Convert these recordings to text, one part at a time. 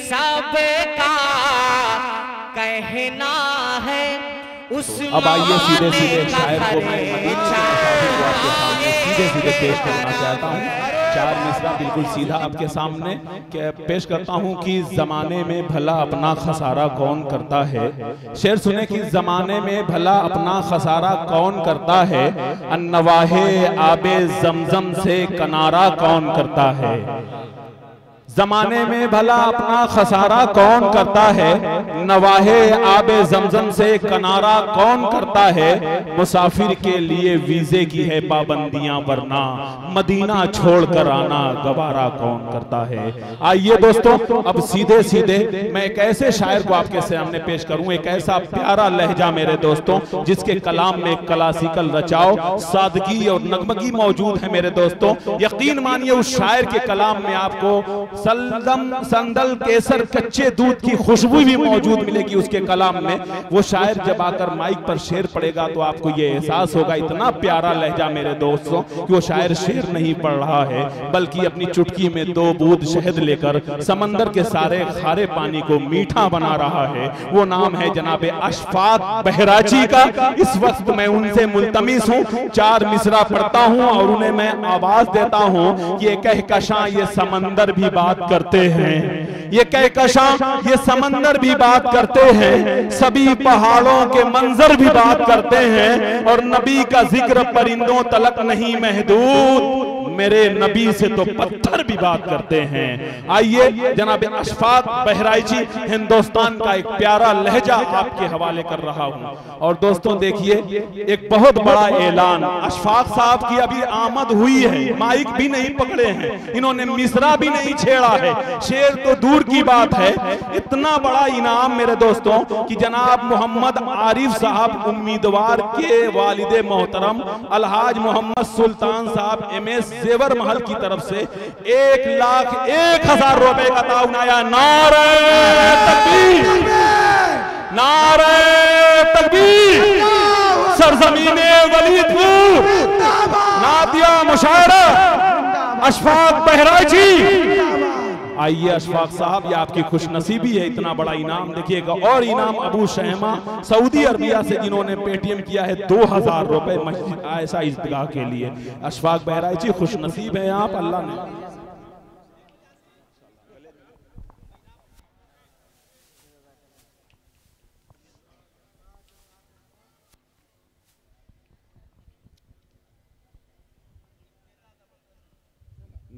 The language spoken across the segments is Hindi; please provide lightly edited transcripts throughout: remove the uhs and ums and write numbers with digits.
सबका कहना है उस अब आइए सीधे सीधे शायर को मैं सीधे सीधे पेश करना चाहता हूँ। 4 मिसरा बिल्कुल सीधा आपके सामने पेश करता हूँ कि जमाने में भला अपना खसारा कौन करता है। शेर सुने कि जमाने में भला अपना खसारा कौन करता है, अन्नवाहे आबे जमजम से किनारा कौन करता है। जमाने में भला अपना खसारा कौन करता है, नवाहे आबे जमजम से किनारा कौन करता है। मुसाफिर के लिए वीजे की है पाबंदियां, वरना मदीना छोड़कर आना गवारा कौन करता है। आइए दोस्तों, अब सीधे सीधे मैं एक ऐसे शायर को आपके सामने पेश करूं, एक ऐसा प्यारा लहजा मेरे दोस्तों जिसके कलाम में क्लासिकल रचाव, सादगी और नगमगी मौजूद है मेरे दोस्तों। यकीन मानिए उस शायर के कलाम में आपको सलदम संदल केसर कच्चे दूध की खुशबू भी मौजूद मिलेगी उसके कलाम में। वो शायर जब आकर माइक पर शेर पढ़ेगा तो आपको ये एहसास होगा, इतना प्यारा लहजा मेरे दोस्तों कि वो शायर शेर नहीं पढ़ रहा है बल्कि अपनी चुटकी में 2 बूंद शहद लेकर समंदर के सारे खारे पानी को मीठा बना रहा है। वो नाम है जनाबे अशफाक बहराची का। इस वक्त मैं उनसे मुल्तमिस हूँ, 4 मिसरा पढ़ता हूँ और उन्हें मैं आवाज देता हूँ कि ये कहकशां ये समंदर भी बात करते हैं, ये कहकशां ये समंदर भी बात करते हैं, सभी पहाड़ों के मंजर भी बात करते हैं और नबी का जिक्र परिंदों तलक नहीं महदूद, मेरे नबी से तो पत्थर भी बात करते हैं। आइए जनाब अशफाक बहराइची हिंदुस्तान का एक प्यारा लहजा आपके हवाले कर रहा हूं। और दोस्तों देखिए, एक बहुत बड़ा ऐलान, अशफाक साहब की अभी आमद हुई है, माइक भी नहीं पकड़े हैं, इन्होंने मिसरा भी नहीं छेड़ा है, शेर तो दूर की बात है। इतना बड़ा इनाम मेरे दोस्तों कि जनाब मोहम्मद आरिफ साहब उम्मीदवार के वालिदे मोहतरम अलहाज मोहम्मद सुल्तान साहब MS जेवर महल की तरफ से 1,01,000 रुपए का ताउन आया। नारे तकबीर, नारे तकबीर, सरजमीने वलीदपुर, नादिया मुशायरा अशफाक बहराइची। आइए अशफाक साहब, ये आपकी खुशनसीबी है, इतना बड़ा इनाम देखिएगा। और इनाम अबू शहमा सऊदी अरबिया से जिन्होंने पेटीएम किया है 2,000 रुपए मस्जिद आयशा इज़्तिगाह के लिए। अशफाक बहराइची खुशनसीब है आप, अल्लाह ने।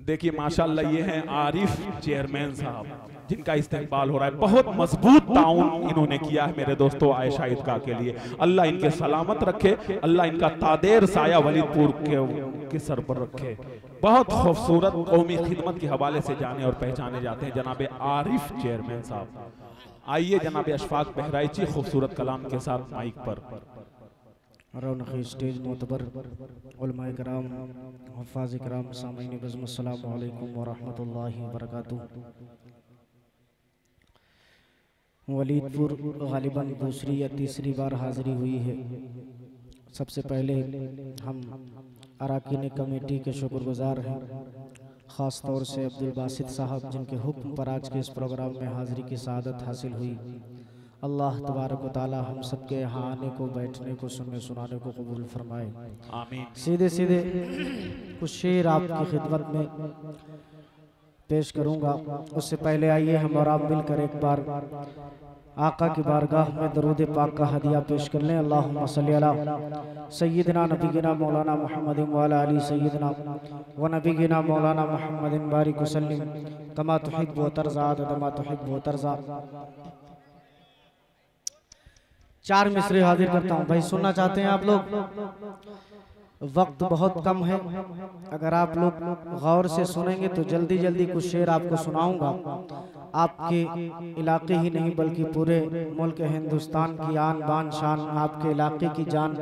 देखिए माशाल्लाह ये हैं आरिफ चेयरमैन साहब जिनका इस्तेकबाल हो रहा है। बहुत मजबूत ताउन इन्होंने किया है मेरे दोस्तों आयशा ईदगाह के लिए। अल्लाह इनके सलामत रखे, अल्लाह इनका तादेर साया वलीदपुर के सर पर रखे। बहुत खूबसूरत कौमी खिदमत के हवाले से जाने और पहचाने जाते हैं जनाबे आरिफ चेयरमैन साहब। आइए जनाबे अशफाक बहराइची खूबसूरत कलाम के साथ माइक पर। रौनक़ स्टेज मोतबर उलमाए कराम, हफ़ाज़ कराम, सामीन बज़्म, अस्सलामु अलैकुम व रहमतुल्लाहि व बरकातुहू। वलीदपुर गालिबन दूसरी या तीसरी बार हाज़िरी हुई है। सबसे पहले हम अराकीन कमेटी के शुक्रगुज़ार हैं, ख़ास तौर से अब्दुल बासित साहब जिनके हुक्म पर आज के इस प्रोग्राम में हाज़िरी की सआदत हासिल हुई। अल्लाह तबारक व तआला हम सबके यहाँ आने को, बैठने को, सुनने सुनाने को कबूल फरमाए, आमीन। सीधे सीधे कुछ शेर आपकी खिदमत में पेश करूँगा। उससे पहले आइए हम और आप मिलकर एक बार आका की बारगाह में दरूद पाक का हदिया पेश कर लें। अल्लाहुम्मा सल्ली अला सय्यिदना नबीना मौलाना मुहम्मदिन व अला आलि सय्यिदना व नबीना मौलाना मुहम्मदिन बारिक वसल्लिम कमा तुहिब्बु व तर्ज़ा अदद मा तुहिब्बु व तर्ज़ा। 4 मिसरे हाजिर करता हूँ। भाई सुनना चाहते हैं आप लोग? वक्त बहुत कम है, अगर आप लोग गौर से सुनेंगे तो जल्दी जल्दी कुछ शेर आपको सुनाऊंगा। आपके इलाके ही नहीं बल्कि पूरे मुल्क हिंदुस्तान की आन बान शान, आपके इलाके की जान,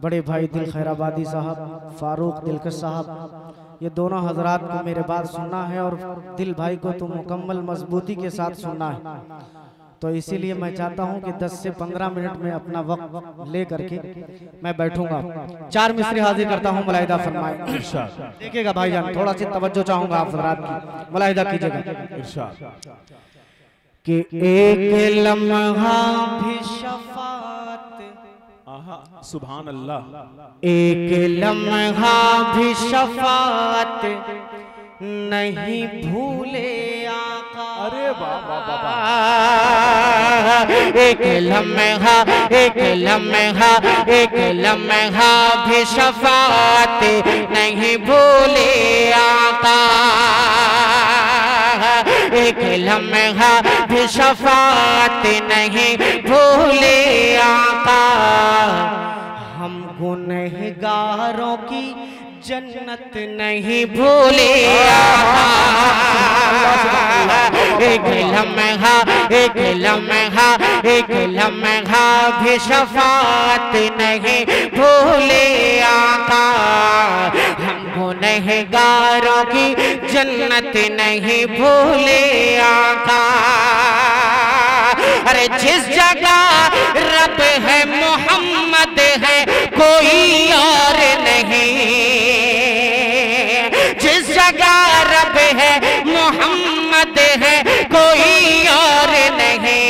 बड़े भाई दिल खैराबादी साहब, फारूक दिलकश साहब, ये दोनों हजरात को मेरे बात सुनना है और दिल भाई को तो मुकम्मल मजबूती के साथ सुनना है। तो इसीलिए मैं चाहता हूं कि 10 से 15 मिनट में अपना वक्त ले करके मैं बैठूंगा। 4 मिसरे हाजिर करता हूं, मुलाहिदा फरमाए। देखिएगा भाईजान, थोड़ा सी तवज्जो चाहूंगा आप हजरात की, मुलाहिदा कीजिएगा। कि एक लम्हा भी शफात, सुभान अल्लाह, एक लम्हा भी शफात नहीं भूले आका। अरे बाबा, एक लम्हा, एक लम्हा, एक लम्हा भी शफात नहीं भूले आका। एक लम्हा भी शफात नहीं भूले आका। हम गुनहगारों की जन्नत नहीं भूले आका। एक लम्हा, एक लम्हा, एक लम्हा भी शफात नहीं भूले आका। हम गुनहगारों की जन्नत नहीं भूले आका। अरे जिस जगह रब है मोहम्मद है कोई और नहीं। जिस जगह रब है मोहम्मद है कोई और नहीं।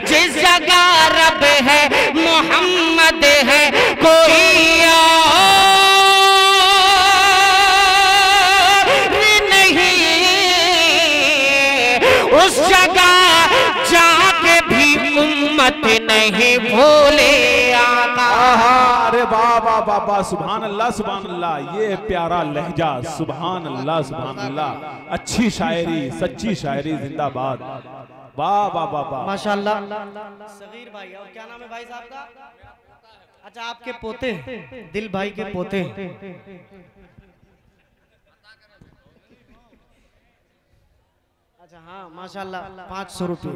जिस जगह रब है मोहम्मद है कोई और नहीं। उस जगह जाके भी उम्मत नहीं भूले आका। अरे बाबा बाबा, सुभान अल्लाह, सुभान अल्लाह, ये प्यारा लहजा, सुभान अल्लाह, सुभान अल्लाह। अच्छी शायरी, सच्ची शायरी, जिंदाबाद। वाह वाह वाह वाह, माशाल्लाह। सगीर भाई, और क्या नाम है भाई साहब का? अच्छा, आपके पोते, दिल भाई के पोते। अच्छा हाँ, माशाल्लाह, 500 रुपये।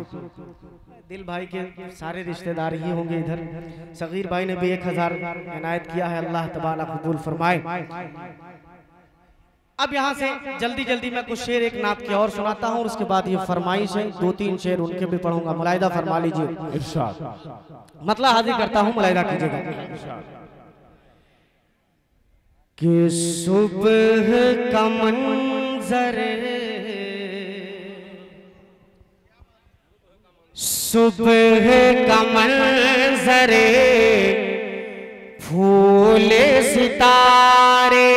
दिल भाई के सारे रिश्तेदार ही होंगे इधर। सगीर भाई ने भी 1000 इनायत किया है, अल्लाह तबाला कबूल फरमाए। अब यहाँ से जल्दी जल्दी मैं कुछ शेर एक नात के और सुनाता हूँ, और उसके बाद ये फरमाइश है, 2-3 शेर उनके भी पढ़ूंगा। मुलाहिदा फरमा लीजिए, इरशाद। मतलब हाजिर करता हूँ, मुलाहिदा कीजिएगा। कि सुबह का मंजर, सुबह का मंजर, फूले सितारे,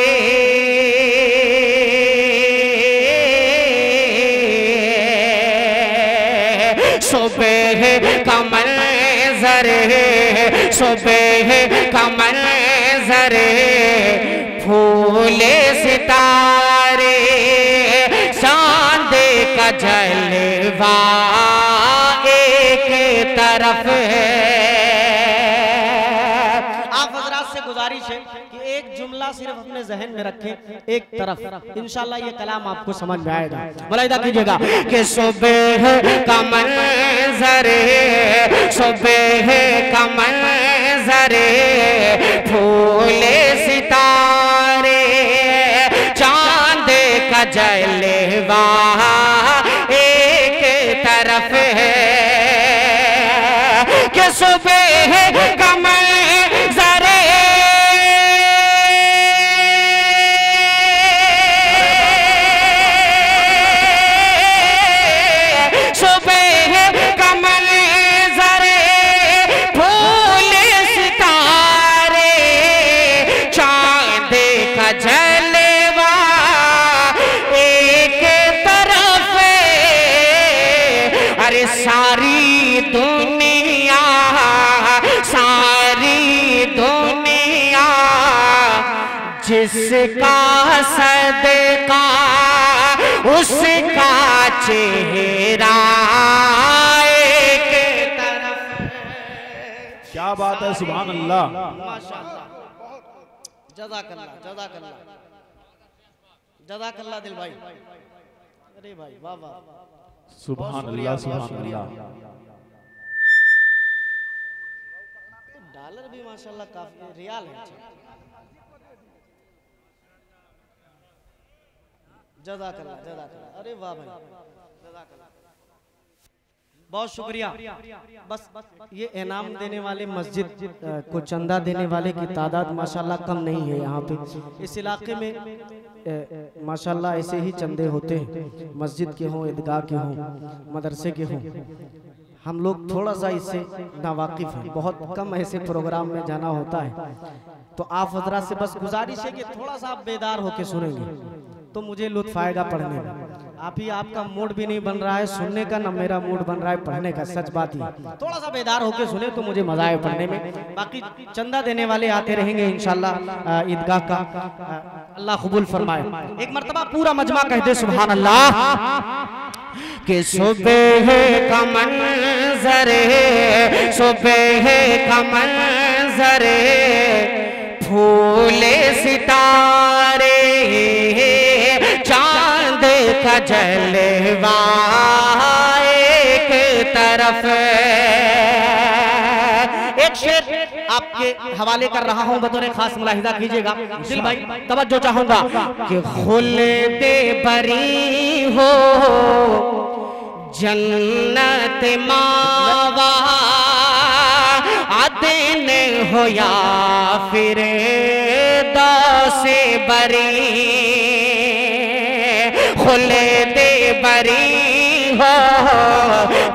सुबह का मंजर, सुबह का मंजर, फूले सितारे, चांद का जलवा एक तरफ है। आप हजरात से गुजारिश है कि एक जुमला सिर्फ अपने जहन में रखें एक तरफ, इंशाल्लाह ये कलाम आपको समझ में आएगा। मुलाहिदा कीजिएगा कि सुबह का मंजर, सुबह का मंजर, फूले सितारे, चांद का जलवा एक तरफ है। कि सुबह का मंजर, सुबह का मंजर, फूले सितारे, चांद का जलवा एक तरफ है। अरे सारी दुनिया, सारी दुनिया जिसका सदका उसका चेहरा एक तरफ है। क्या बात है, सुभान अल्लाह, माशाअल्लाह, जज़ाकल्लाह, जज़ाकल्लाह, जज़ाकल्लाह दिल भाई। अरे भाई वाह वाह, सुभान अल्लाह, सुभान अल्लाह। डॉलर भी माशाल्लाह काफी, रियाल है। जज़ाकल्लाह, जज़ाकल्लाह, अरे वाह भाई, जज़ाकल्लाह। बहुत शुक्रिया। बस ये इनाम देने वाले मस्जिद को चंदा देने वाले की तादाद माशाल्लाह कम नहीं है यहाँ पे। इस इलाके में माशाल्लाह ऐसे ही चंदे होते हैं, मस्जिद के हों, ईदगाह के हों, मदरसे के हों। हम लोग थोड़ा सा इससे नावाकिफ हैं, बहुत कम ऐसे प्रोग्राम में जाना होता है। तो आप हजरात से बस गुजारिश है कि थोड़ा सा आप बेदार होके सुनेंगे तो मुझे लुत्फ आएगा पढ़ने में। आपका मूड भी नहीं बन रहा है सुनने का, ना मेरा मूड बन रहा है पढ़ने का, सच बात ही। थोड़ा सा बेदार होके सुने तो मुझे मजा आए पढ़ने में। बाकी चंदा देने वाले आते रहेंगे इंशाल्लाह ईदगाह का, अल्लाह कबूल फरमाए। एक मर्तबा पूरा मजमा कह दे सुभान अल्लाह। कि सुबह का मंज़र, सुबह का मंज़र, फूले सितारे, चांद का जलवा एक तरफ। एक शेर आपके हवाले कर रहा हूं, बतौर खास मुलाहिजा कीजिएगा दिल भाई, तवज्जो चाहूंगा कि खुल्दे बरी हो जन्नत मावा, अदन हो या फिर दासे बरी, खुल्दे बरी हो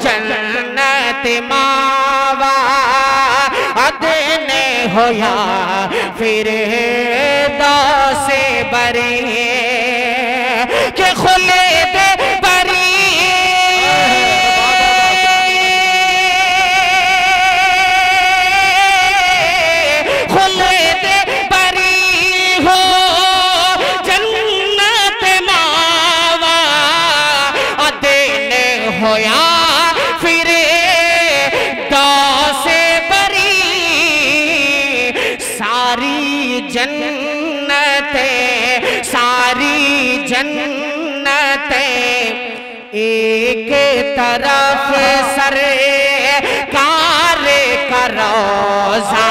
जन्नत मावा, अदन हो या फिर दासे बरी, के खुल्दे बरी होया फिर दासे बरी, सारी जन्नते, सारी जन्नते एक तरफ सर कार करोज़ा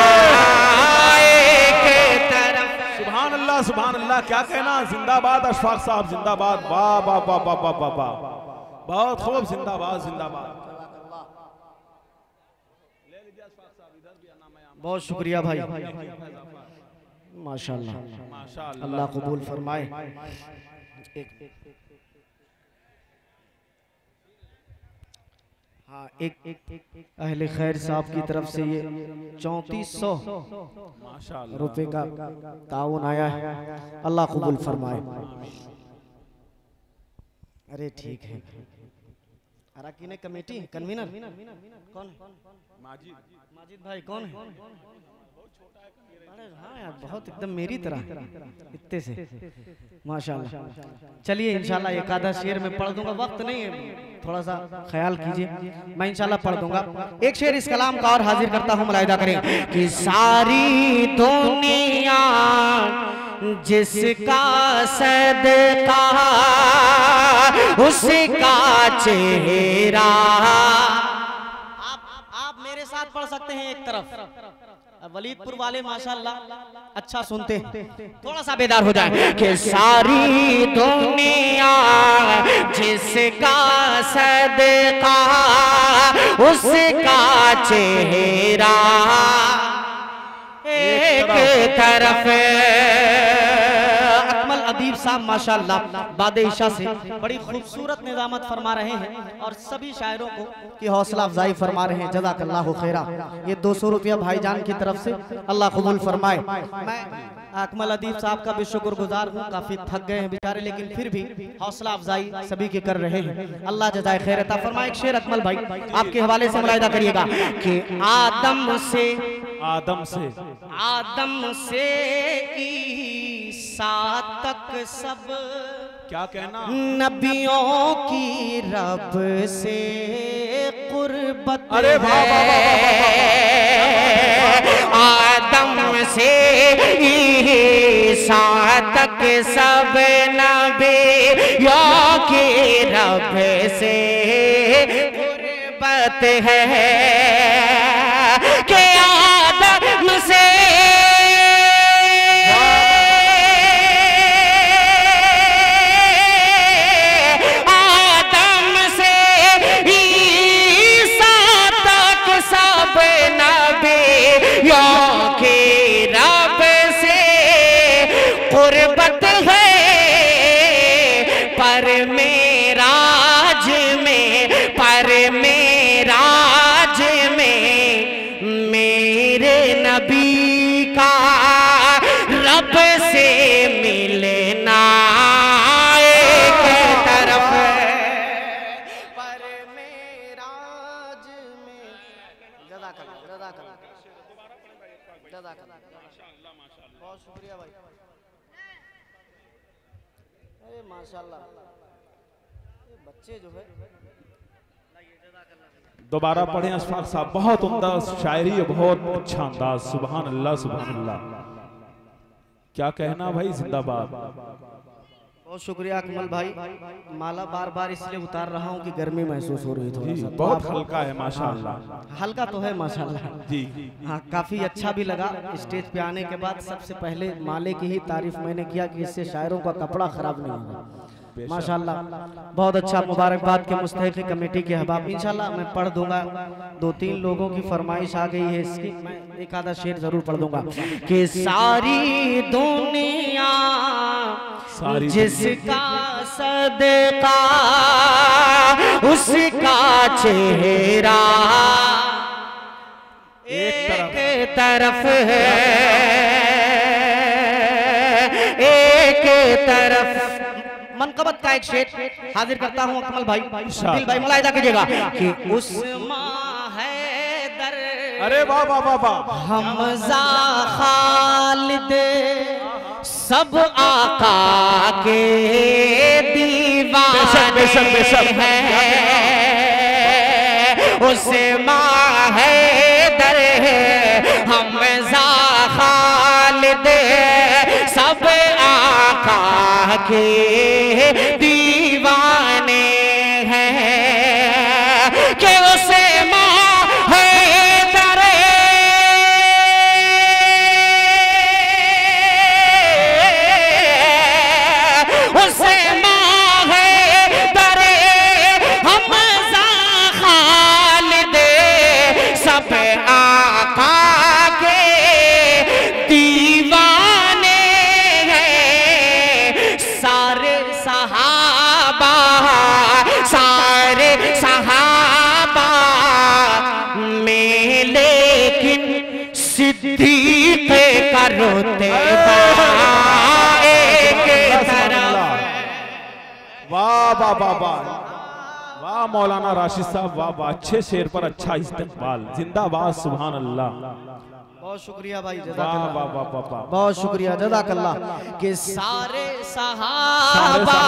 एक तरफ। सुभान अल्लाह, सुभान अल्लाह। क्या कहना, जिंदाबाद अशफाक साहब, जिंदाबाद। वाह वाह वाह वाह वाह वाह वाह, बहुत खूब, जिंदाबाद जिंदाबाद। बहुत शुक्रिया भाई, माशाल्लाह माशाल्लाह, अल्लाह कबूल फरमाए। हाँ, एक अहले खैर साहब की तरफ से ये 3400 रुपए का ताउन आया है, अल्लाह कबूल फरमाए। अरे ठीक है। अराकीन कमेटी कन्वीनर कौन? माजिद भाई कौन है? अरे हाँ यार, बहुत एकदम मेरी तरह इतने से, माशाल्लाह। चलिए इंशाल्लाह एक आधा शेर में पढ़ दूंगा, वक्त नहीं है, थोड़ा सा ख्याल कीजिए, मैं इंशाल्लाह पढ़ दूंगा। एक शेर इस कलाम का और हाजिर करता हूँ, मुलाहिदा करें कि सारी दुनिया जिसका सदका उसका चेहरा। आप मेरे साथ पढ़ सकते हैं एक तरफ, वलीदपुर वाले माशाल्लाह अच्छा सुनते हैं, थोड़ा सा बेदार हो जाए कि सारी दुनिया जिसका सदका उसका चेहरा एक तरफ। अकमल अदीब साहब माशाल्लाह बादशाह से बड़ी खूबसूरत निजामत फरमा रहे हैं और सभी शायरों को की हौसला अफजाई फरमा रहे हैं, जज़ाकल्लाहु खैरा। ये 200 रुपया भाईजान की तरफ से, अल्लाह कबूल फरमाए। मैं अकमल अदीब साहब का भी शुक्रगुजार हूँ, काफी थक गए हैं बेचारे, लेकिन फिर भी हौसला अफजाई सभी के कर रहे हैं, अल्लाह जज़ाए खैर अता फरमाए। एक शेर अकमल भाई आपके हवाले से मुलाहिदा करिएगा कि आदम से ईसा तक सब, क्या कहना, नबियों की रब से कुर्बत है। आदम से ईसा तक सब नबियों की रब से कुर्बत है कि आदम से बहुत शुक्रिया भाई। अरे माशाल्लाह ये बच्चे जो है। दोबारा पढ़े अशफाक साहब, बहुत उम्दा शायरी, बहुत अच्छा अंदाज। सुभान अल्लाह सुभान अल्लाह, क्या कहना भाई, जिंदाबाद। बहुत शुक्रिया अकमल भाई। माला बार बार इसलिए उतार रहा हूँ कि गर्मी महसूस हो रही है थोड़ा सा। बहुत हल्का है माशाअल्लाह। हल्का तो है माशाल्लाह जी। हाँ, काफी अच्छा भी लगा। स्टेज पे आने के बाद सबसे पहले माले की ही तारीफ मैंने किया कि इससे शायरों का कपड़ा खराब नहीं होगा। माशाल्लाह बहुत अच्छा। मुबारकबाद के मुस्तहिक कमेटी के अहबाब। इंशाल्लाह मैं पढ़ दूंगा। 2-3 लोगों की फरमाइश आ गई है इसकी, मैं एक आधा शेर जरूर पढ़ दूंगा कि सारी दुनिया जिसका सदका उसका चेहरा एक तरफ है, एक तरफ। मनकबत का एक शेर हाजिर करता हूँ अकमल भाई, दिल भाई मुलाहिदा कीजिएगा कि उस्मान हैदर, अरे वाह वाह वाह वाह, हमजा खालिद सब आका के दीवाने हैं। उस्मान हैदर हमजा खालिद सब आका के दीवाने हैं कि उसे माँ हैदर उसे माँ हैदर हमजा खालिद सब आका के दीवाने हैं। सारे सहाबा में लेकिन सिद्दीक का रुतबा एक तरफ। वाह वाह वाह वाह वाह मौलाना राशिद साहब, वाह वाह, अच्छे शेर पर अच्छा इस्तेमाल। जिंदाबाद सुभान अल्लाह। बहुत शुक्रिया भाई, वाह वाह वाह वाह वाह, बहुत शुक्रिया, जज़ाकल्लाह। कि सारे सहाबा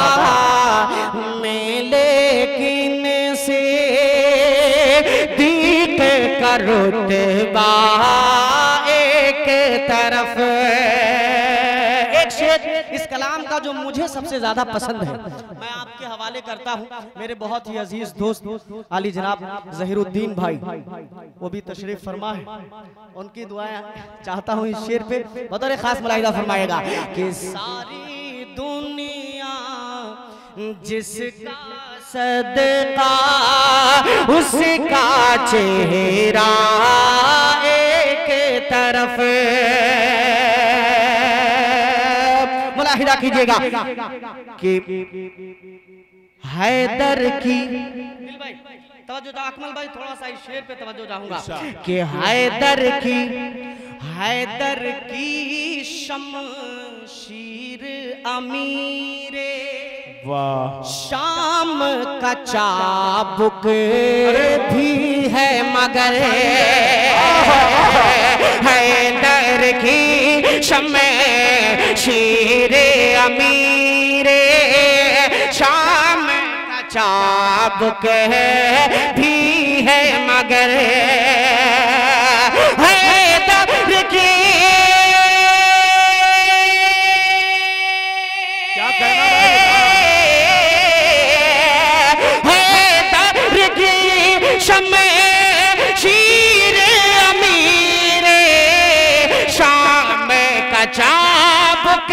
में लेकिन से दीक का रुतबा एक तरफ। एक शेर इस कलाम का जो मुझे सबसे ज्यादा पसंद है मैं आपके हवाले करता हूँ। मेरे बहुत ही अजीज दोस्त आली जनाब जहीरुद्दीन भाई, वो भी तशरीफ फरमा है, उनकी दुआएं चाहता हूँ इस शेर पे बतौर खास मुलाहिदा फरमाएगा कि सारी दुनिया जिसका सदका उसका चेहरा एक तरफ। मुलाहिदा कीजिएगा कि हैदर की, तवज्जो दो अकमल भाई, थोड़ा सा इस शेर पे तवज्जो चाहूंगा कि हैदर की शमशीर अमीरे वाह, शाम का चाबुक भी है मगर हैदर की शमशीर अमीरे शाम का चाबुक भी है मगर हैदर की। क्या कहना हैदर की शमशीर अमीरे शाम का चाबुक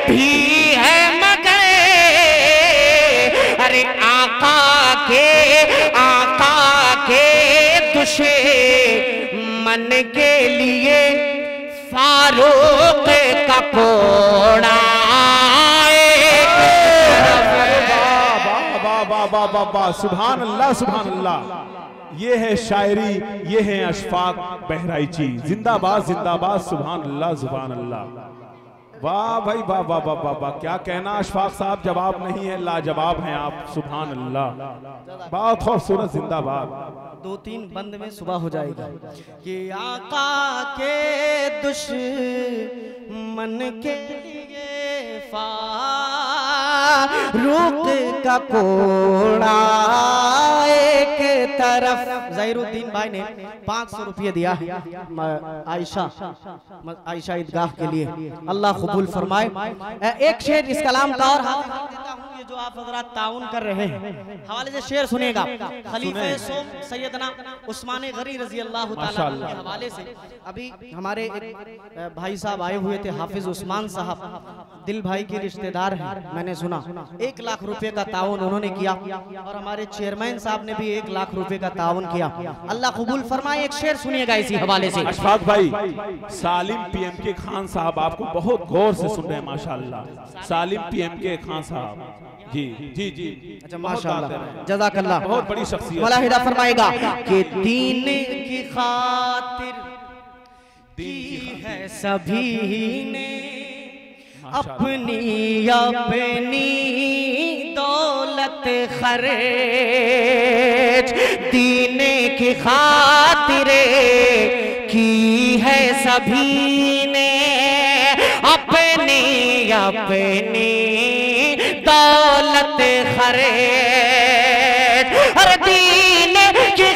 भी है मगर अरे आका के दुश्मन के लिए फारूक का कोड़ा। सुभान अल्लाह सुभान अल्लाह। ये है शायरी, ये है अशफाक बहराइची। जिंदाबाद जिंदाबाद, सुभान अल्लाह सुभान अल्लाह। वाह भाई वाह वाह वाह वाह वाह, क्या कहना अशफाक साहब, जवाब नहीं है, लाजवाब हैं आप, सुभान अल्लाह। बहुत खूबसूरत, जिंदाबाद। 2-3 बंद में सुबह हो जाएगी कि आका के दुश्मन के लिए फारूक का कोड़ा एक तरफ। ज़हीरुद्दीन भाई ने 500 रुपये दिया है आयशा ईदगाह के लिए, अल्लाह कबूल फरमाए। एक शेर इस कलाम का और हाथ देता हूँ, ये जो आप हज़रात ताउन कर रहे हैं हवाले से शेर सुनेगा। खलीफे सोम सैयदना उस्मान गनी रजी अल्लाह ताला के हवाले से अभी हमारे एक भाई साहब आए हुए थे, हाफिज उस्मान साहब, दिल भाई के रिश्तेदार हैं, मैंने सुना 1 लाख रुपए का ताउन उन्होंने किया और हमारे चेयरमैन साहब ने भी 1 लाख रुपए का ताउन किया, अल्लाह कबूल फरमाए। एक शेर सुनिएगा इसी हवाले से। अशफाक भाई, सालिम पीएमके खान साहब आपको बहुत गौर से सुन रहे हैं माशाल्लाह। सालिम पीएमके खान साहब जी जी जी, अच्छा माशाल्लाह, जज़ाकल्लाह, बहुत बड़ी शख्सियत। मुलाहिदा फरमाएगा कि दीन की खातिर की है सभी ने अपनी अपनी दौलत खर्च, दीन की खातिर की है सभी ने अपनी अपनी दौलत खर्च, हर दीन की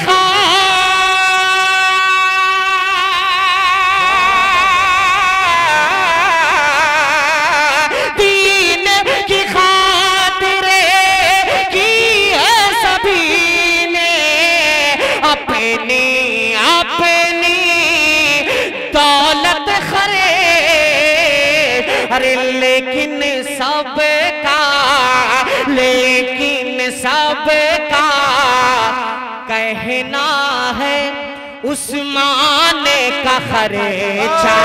लेकिन सबका कहना है उस्मान का खर्चा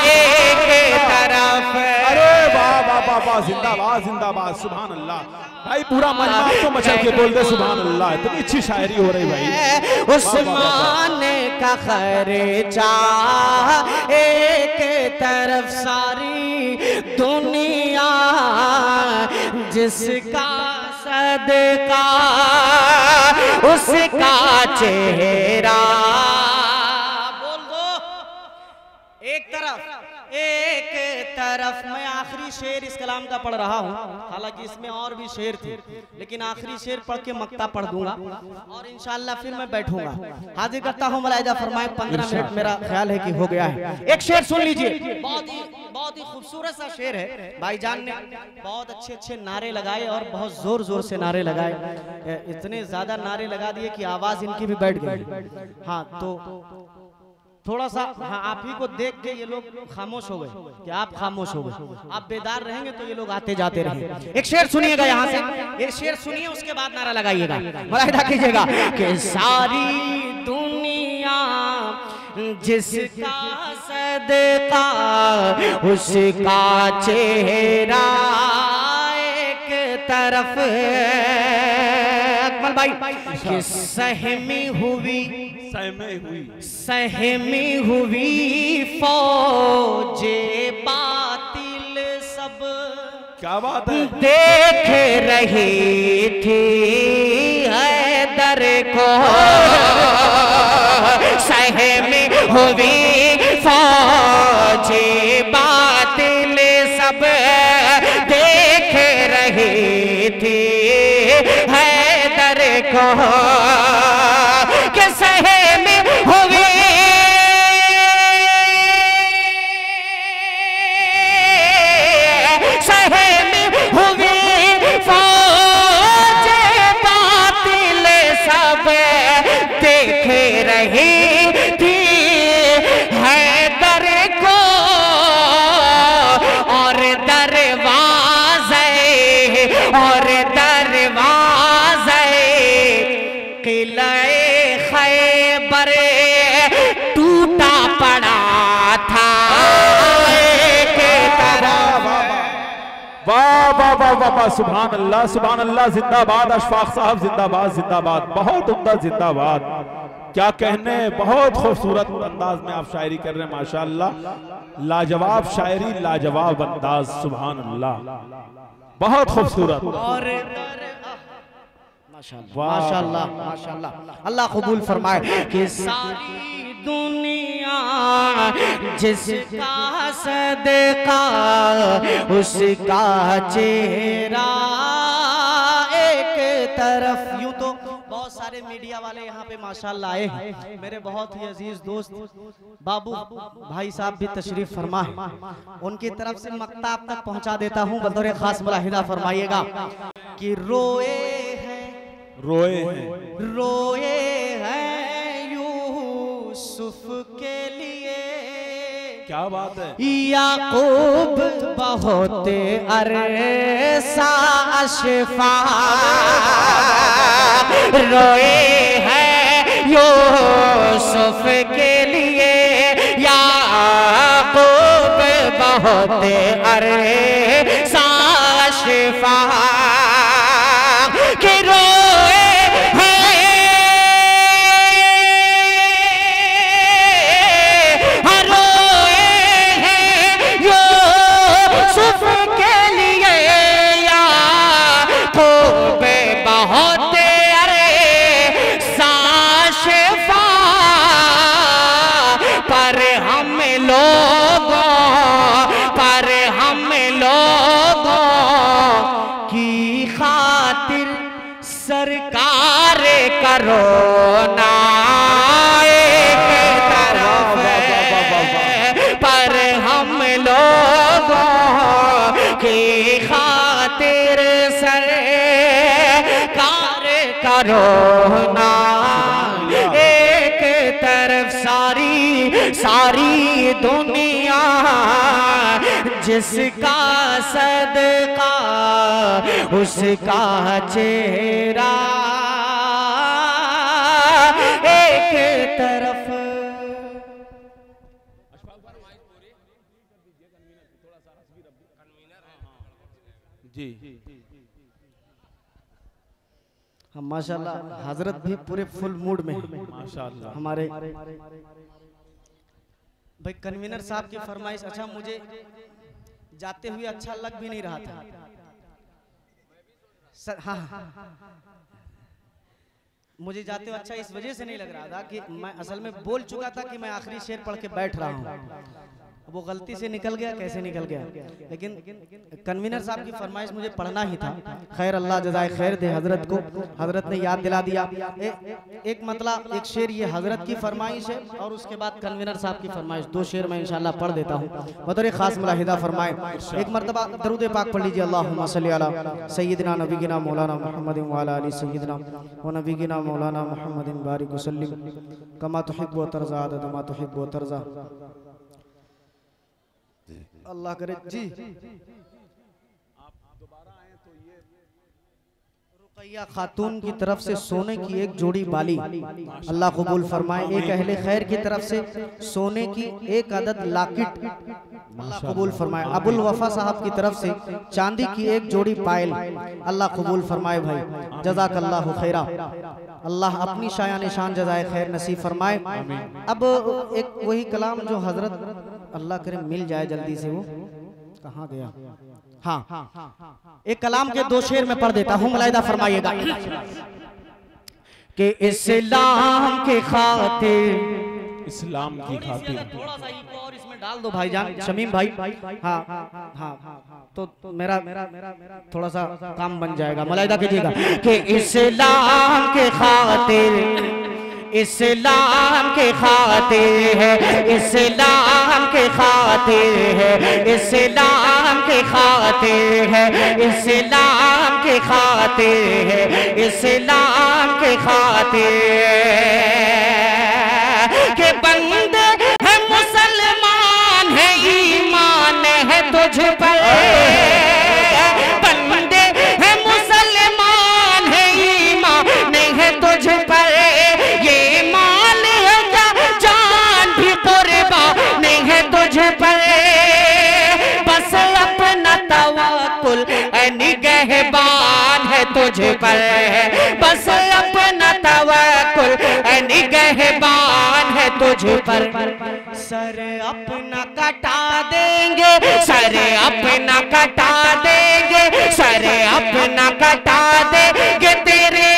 एक तरफ। अरे वाह वाह वाह वाह, जिंदाबाद जिंदाबाद, सुभान अल्लाह भाई, पूरा मजमा तो मचल के बोल दे सुभान अल्लाह, इतनी अच्छी शायरी हो रही भाई। उस्मान का खर्चा एक तरफ, सारी दुनिया जिसका सदका उसका चेहरा। बोल दो एक तरफ मैं आखिरी शेर इस कलाम का पढ़ रहा हूँ, हालांकि इसमें और भी शेर थे, लेकिन आखिरी शेर पढ़ के मक्ता पढ़ दूंगा और इंशाअल्लाह फिर मैं बैठूंगा। हाजिर करता हूँ, मुलाहिदा फरमाए। 15 मिनट मेरा ख्याल है कि हो गया है। एक शेर सुन लीजिए, बहुत ही खूबसूरत सा शेर है। भाईजान ने बहुत अच्छे नारे लगाए और बहुत जोर जोर से नारे लगाए, इतने ज्यादा नारे लगा दिए कि आवाज इनकी भी बैठ गई। हाँ, तो थोड़ा सा आप ही को देख के ये लोग खामोश हो गए कि आप खामोश हो गए, आप बेदार रहेंगे तो ये लोग आते जाते रहेंगे। एक शेर सुनिएगा यहाँ से, एक शेर सुनिए, उसके बाद नारा लगाइएगा, मुलाहिदा कीजिएगा कि सारी दुनिया जिसका सदका उसका चेहरा एक तरफ। अकमल भाई, कि सहमी हुई फौजे बातिल सब, क्या बात है, देख रही थी हैदर को, सहमी हुई फौजे बातिल सब देख रही थी हैदर को, के सहमी हुई फौजे बातिल सब देख रही थी हैदर को, और दरवाज़े किले खैबर टूटा पड़ा था एक तरफ। वाह वाह वाह वाह वाह, सुभान अल्लाह जिंदाबाद। अशफाक साहब जिंदाबाद जिंदाबाद, बहुत उम्दा जिंदाबाद। क्या कहने, बहुत खूबसूरत अंदाज में आप शायरी कर रहे हैं माशाअल्लाह, लाजवाब शायरी, लाजवाब अंदाज, सुभान अल्लाह, बहुत खूबसूरत। और माशाल्लाह माशाल्लाह, अल्लाह कबूल फरमाए कि सारी दुनिया जिसका सदका उसका चेहरा एक तरफ। यूं तो बहुत सारे मीडिया वाले यहाँ पे माशाल्लाह आए हैं, मेरे बहुत ही अजीज दोस्त बाबू भाई साहब भी तशरीफ फरमा है, उनकी तरफ से मक्ता आप तक पहुँचा देता हूँ। बतौर खास मुलाहिदा फरमाइएगा कि रोए हैं यूसुफ के लिए, क्या बात है, याकूब बहुत अरसा अशफा, रोए हैं यूसुफ के लिए, याकूब बहुत अरसा अशफा, कि रोए सरकार करोना एक तरफ पर हम लोगों की खातिर सरकार करोना एक तरफ। सारी दुनिया जिसका सदका उसका चेहरा एक तरफ। जी हम माशाल्लाह हजरत भी पूरे फुल मूड में माशाल्लाह। हमारे भाई कन्वीनर साहब की फरमाइश। अच्छा, मुझे जाते हुए अच्छा लग भी नहीं रहा था सर। हाँ, मुझे जाते हुए अच्छा इस वजह से नहीं लग रहा था कि मैं असल में बोल चुका था कि मैं आखिरी शेर पढ़ के बैठ रहा हूँ, वो गलती से निकल गया, कैसे निकल गया, लेकिन कन्वीनर साहब की फरमाइश मुझे पढ़ना ही था। खैर, अल्लाह जज़ाए खैर दे हजरत को, हजरत ने याद दिला दिया। एक मतलब एक शेर ये हजरत की फरमाइश है और उसके बाद कन्वीनर साहब की फरमाइश, दो शेर मैं इंशाल्लाह पढ़ देता हूँ। बतौर खास मुलाहिदा फरमाए, एक मरतबा दरूद पाक पढ़ लीजिए। अल्लाहुम्मा सल्ली अला सय्यिदिना नबीना मौलाना मुहम्मदिन व अला आलि सय्यिदिना व नबीना मौलाना मुहम्मदिन बारिक वसल्लिम कमा तुहिब्बु व तर्ज़ा अदद मा तुहिब्बु व तर्ज़ा। अल्लाह करे जी। रुकैया खातून की तरफ से सोने की एक जोड़ी बाली अल्लाह कबूल फरमाए। एक अहले खैर की तरफ से सोने की एक अदद लाकिट अल्लाह कबूल फरमाए। अबुल वफा साहब की तरफ से चांदी की एक जोड़ी पायल अल्लाह कबूल फरमाए। भाई जज़ाकल्लाहु खैरा, अल्लाह अपनी शायान शान जज़ाए खैर नसीब फरमाए। अब एक वही कलाम जो हजरत अल्लाह करे मिल जाए जल्दी से, वो कहाँ गया? हाँ, एक कलाम के दो शेर में पढ़ देता हूँ, मुलाहिदा फरमाइएगा कि इस्लाम के खातिर, इस्लाम की खातिर। थोड़ा सा इको और इसमें डाल दो भाईजान शमीम भाई। हाँ, तो मेरा थोड़ा सा काम बन जाएगा। मुलाहिदा कीजिएगा कि इस्लाम के खातिर, इस्लाम के खातिर है, इस्लाम के खातिर है, इस्लाम के खातिर है, इस्लाम के खातिर है, इस्लाम के खातिर के बंदे है मुसलमान है, ईमान है तुझ पर, बंदे है मुसलमान है, ईमान है तुझ पर, ये माल है क्या जान भी कुर्बान है तुझ पर, बस अपना तवक्कुल निगहबान है तुझ पर, बस अपना तवक्कुल निगहबान है तुझ पर। सर अपना कटा देंगे, सर अपना कटा देंगे, सर अपना कटा देंगे तेरे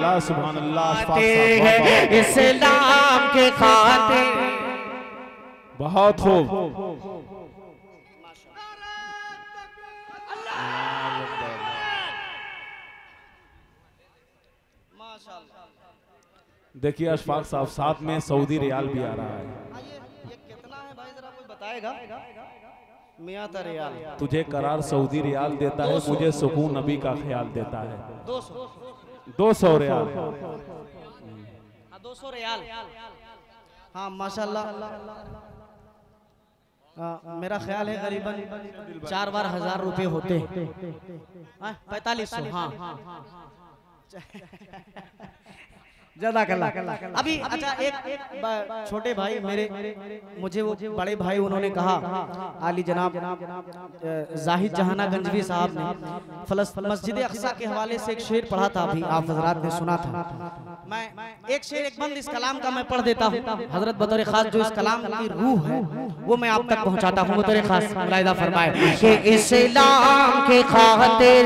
अल्लाह सुभान अल्लाह। इस्लाम के खातिर बहुत खूब। देखिए अशफाक साहब साथ में सऊदी रियाल भी आ रहा है। ये कितना है भाई, जरा कोई बताएगा? मियां ता रियाल। तुझे करार सऊदी रियाल देता है, मुझे सुकून नबी का ख्याल देता है। 200 रियाल। 200 रियाल। हाँ माशाल्लाह। मेरा ख्याल है करीबन 4 बार 1000 रुपए होते हैं। 4500। हाँ ज्यादा कला। अभी अच्छा एक छोटे भाई मेरे, मुझे वो बड़े भाई उन्होंने कहा, आली जनाब जाहिद जहाना गंजवी साहब ने मस्जिद अक्सा के हवाले से एक शेर पढ़ा था, अभी आप हजरात ने सुना था। मैं एक शेर, एक बंद इस कलाम का मैं पढ़ देता हूँ। हजरत बतौर खास जो इस कलाम की रूह है वो मैं आप तक पहुँचाता हूँ। बतौर खास मुलाहिदा फरमाए कि इस्लाम के खातिर,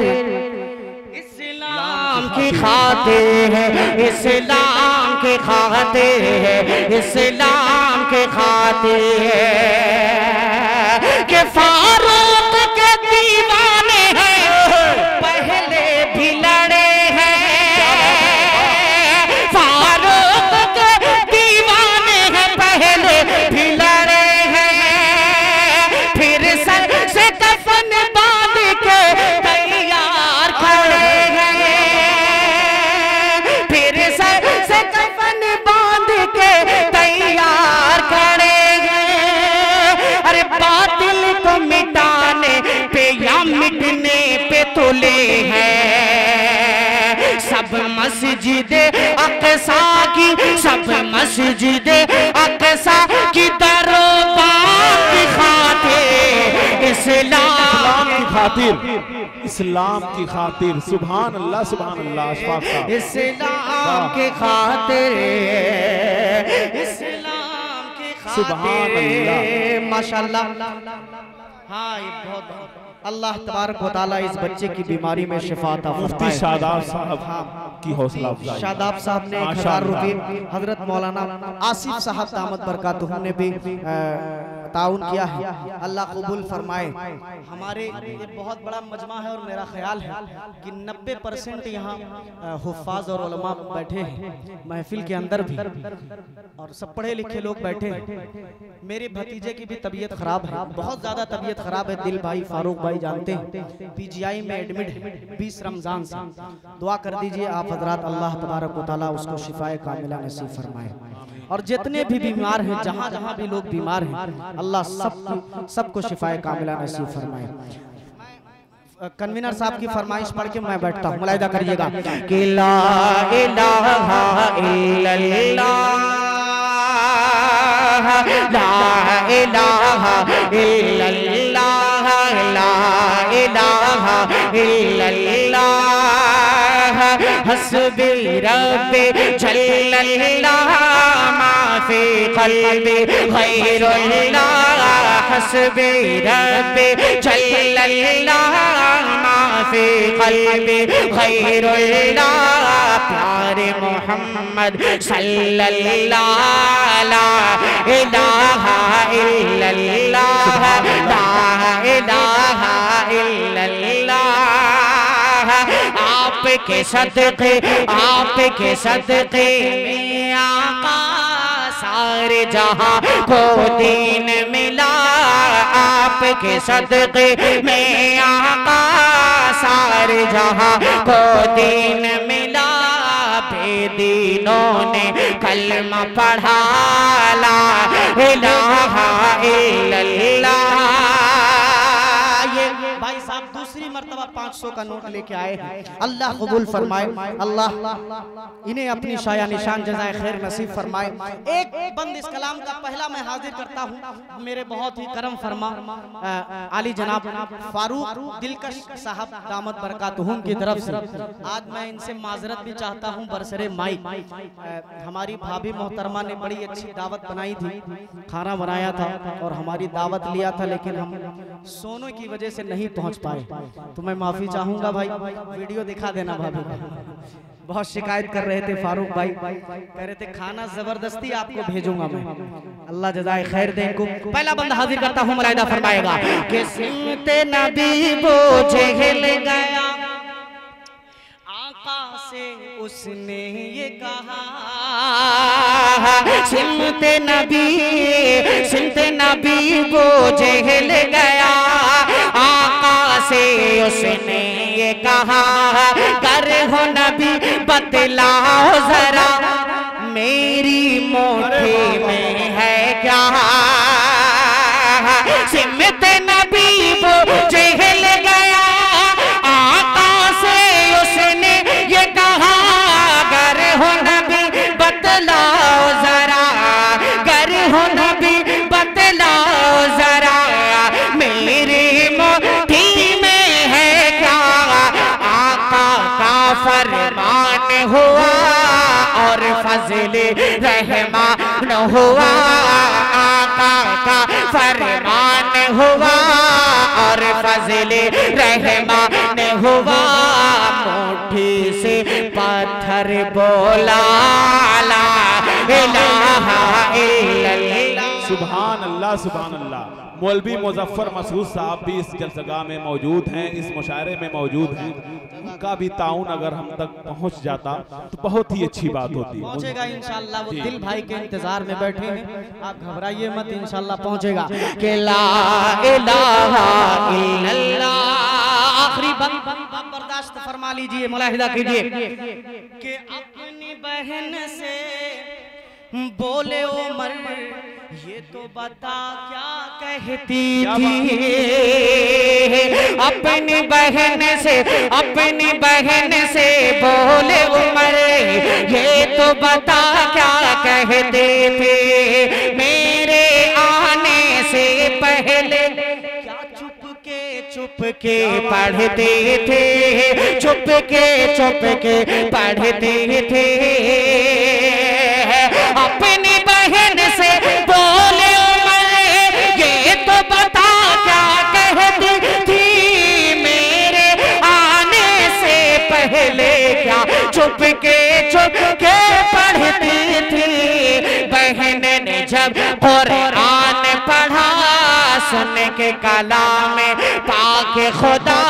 इस्लाम की खातिर है, इस्लाम के खातिर है, इस्लाम के खातिर है कि फारूक के दीवाने हैं, पहले भी लड़े हैं। फारूक के दीवाने हैं, पहले भी लड़े हैं। फिर सर से कफन बांध के तैयार खड़े हैं। फिर सर से कफन बांध के तैयार खड़े हैं। अरे बातिल को मिटाने पे या मिटने पे तुले हैं। सब मस्जिद अक्सा की, सब मस्जिद अक्सा की दरबार की खातिर, इस्लाम की खातिर, इस्लाम की खातिर। सुभान अल्लाह सुभान अल्लाह। अशफाक साहब इस्लाम के खातिर, इस्लाम के खातिर। सुभान अल्लाह माशाल्लाह। हाँ ये बहुत अल्लाह तबारक व तआला इस बच्चे की बीमारी में शिफा अता फरमाए। मुफ्ती शादाब साहब की हौसला अफजाई। शादाब साहब ने 1000 रुपये, हजरत मौलाना आसिफ साहब दामद बरकातुहू ने भी ताउन किया है। अल्लाह कबूल फरमाए। हमारे ये बहुत बड़ा मजमा है और मेरा ख्याल है कि 90% यहाँ हुफ्फाज और उलमा बैठे हैं महफिल के अंदर भी, और सब पढ़े लिखे लोग बैठे हैं। मेरे भतीजे की भी तबीयत खराब है, बहुत ज्यादा तबीयत खराब है। दिल भाई फारूक भाई जानते हैं, पीजीआई में एडमिट है 20 रमजान से। दुआ कर दीजिए आप हजरात, अल्लाह तबारक व तआला उसको शिफाए कामिला नसीब फरमाए। और जितने भी बीमार हैं, जहाँ जहाँ भी लोग बीमार हैं, अल्लाह सबको शिफाए कामिला नसीब फरमाए। कन्वीनर साहब की फरमाइश पढ़ के मैं बैठता हूँ, मुलाहिदा करिएगा कि ला इलाहा इल्लल्लाह, ला इलाहा इल्लल्लाह, ला इलाहा इल्लल्लाह, हस्बी रब्बी जल्लल्लाह, मा फी क़ल्बी गैरुल्लाह, हस्बी रब्बी जल्लल्लाह, मा फी क़ल्बी गैरुल्लाह, प्यारे मोहम्मद सल्लल्लाह, ला इलाहा इल्लल्लाह, ला इलाहा इल्लल्लाह। आपके सदक़े, आपके सदक़े में आका सारे जहां को दीन मिला। आपके सदक़े में आका सारे जहां को दीन मिला। बेदीनों ने कलमा पढ़ा, ला इलाहा इल्लल्लाह। ये भाई साहब दूसरी मर्तबा 500 का नोट लेके आए हैं। अल्लाह कबूल फरमाए, अल्लाह इन्हें अपनी शाया निशान जज़ाए खैर नसीब फरमाए। एक बंद इस कलाम का पहला मैं हाजिर करता हूँ, मेरे बहुत ही करम फरमा आली जनाब फारूक दिलकश साहब दामद बरकातुहुम की तरफ से। आज मैं इनसे माजरत भी चाहता हूँ बरसरे माइक। हमारी भाभी मोहतरमा ने बड़ी अच्छी दावत बनाई थी, खाना बनाया था और हमारी दावत लिया था, लेकिन हम सोने की वजह से नहीं पहुंच पाए, तो मैं माफी चाहूंगा भाई। वीडियो दिखा देना भाभी। बहुत शिकायत कर रहे थे फारूक भाई, कह रहे थे खाना जबरदस्ती आपको भेजूंगा मैं। अल्लाह जज़ाए खैर दे इनको। पहला बंदा हाजिर करता हूँ, मुलाहिदा फरमाएगा कि सिमते नबी बोझ हिल गया, आका से उसने ये कहा, सिमते नबी बोझ हिल गया, आका से उसने ये कहा, कर हो नबी बतलाओ जरा, मेरी मुट्ठी में है क्या। सिमते नबी बोझ हिल गया, आका से उसने ये कहा, कर हो नबी बतलाओ जरा, कर हो नबी बतलाओ जरा, मेरी मुट्ठी में है क्या। आका का फरमान हुआ और फजले रहमान हुआ, आका का फरमान हुआ और फजले रहमान हुआ, मुट्ठी से पत्थर बोला ला इलाहा इल्लल्लाह। सुभान अल्लाह, सुभान अल्लाह। मौलवी मुजफ्फर मसूद साहब भी इस जलसगाह में मौजूद हैं, इस मुशायरे में मौजूद हैं। उनका भी ताउन अगर हम तक पहुंच जाता तो बहुत ही अच्छी बात होती। पहुंचेगा इंशाअल्लाह, वो दिल भाई के इंतजार में बैठे हैं, आप घबराइए मत, इंशाअल्लाह पहुंचेगा। कि ला इलाहा इल्लल्लाह। आखिरी बंद बर्दाश्त फरमा लीजिए, मुलाहिदा कीजिए कि अपनी बहन से बोले उमर, ये तो बता क्या कहती थी। अपनी बहन से बोले उमर, ये तो बता क्या कहते थे, मेरे आने से पहले क्या चुप के पढ़ते थे, चुप के पढ़ते थे। अपनी बहन से बोले उमर, ये तो बता क्या कहती थी, मेरे आने से पहले क्या चुप के पढ़ती थी। बहन ने जब कुरान पढ़ा, सुन के कलाम पाक खुदा,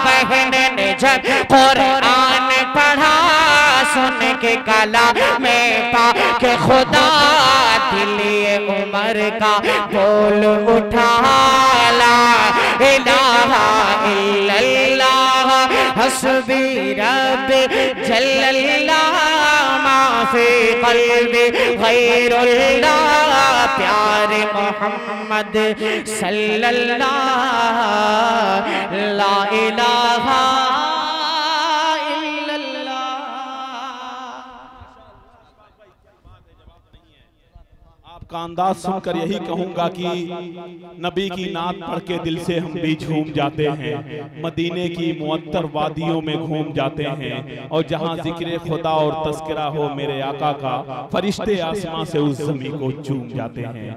बहन ने जब कुरान पढ़ा, सुन के कलाम पाक खुदा, दिले उमर का बोल उठा, ला इलाहा इल्लल्लाह, हस्बी रब्बी जल्लल्लाह, माफी क़ल्बी गैरुल्लाह, प्यारे मोहम्मद सल्लल्लाह, ला इलाहा आपका अंदाज सुनकर यही कहूंगा कि नबी की नात पढ़ के दिल से हम भी झूम जाते हैं, मदीने की मुअत्तर वादियों में घूम जाते हैं, और जहां जिक्र खुदा और तस्करा हो मेरे आका का, फरिश्ते आसमां से उस ज़मीं को चूम जाते हैं।